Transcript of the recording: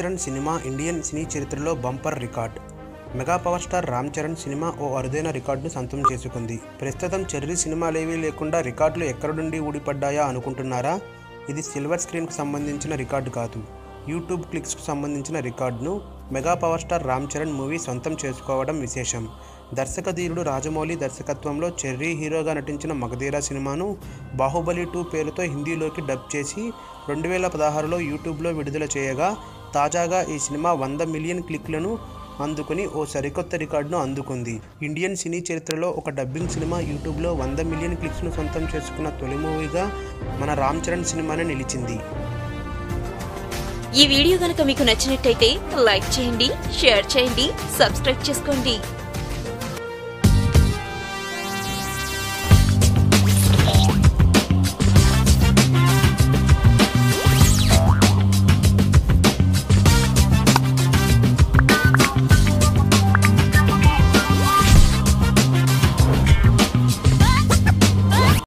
Charan cinema Indian cine చరిత్రలో bumper record. Mega power star Ram Charan cinema ఓ అరుదైన రికార్డును సొంతం చేసుకుంది. ప్రస్తుతం చెర్రీ సినిమాలేవీ లేకుండా రికార్డులు ఎక్కడి నుండి ఊడిపడ్డాయా అనుకుంటున్నారా? ఇది సిల్వర్ స్క్రీన్కు సంబంధించిన రికార్డు కాదు, యూట్యూబ్ క్లిక్స్కు సంబంధించిన రికార్డును mega power star Ram Charan movie సొంతం చేసుకోవడం విశేషం. దర్శకధీరుడు రాజమౌళి దర్శకత్వంలో చెర్రీ హీరోగా నటించిన మగధీర సినిమాను బాహుబలి 2 పేరుతో హిందీలోకి డబ్ చేసి 2016లో యూట్యూబ్లో విడుదల చేయగా, తాజాగా ఈ సినిమా 100 మిలియన్ క్లిక్లను అందుకుని ఓ సరికొత్త రికార్డును అందుకుంది. ఇండియన్ సినీ చరిత్రలో ఒక డబ్బింగ్ సినిమా యూట్యూబ్లో 100 మిలియన్ క్లిక్స్ను సొంతం చేసుకున్న తొలి మూవీగా మన రామ్ చరణ్ సినిమానే నిలిచింది. ఈ వీడియో గనుక మీకు నచ్చినట్టయితే లైక్ చేయండి, షేర్ చేయండి, సబ్స్క్రైబ్ చేసుకోండి.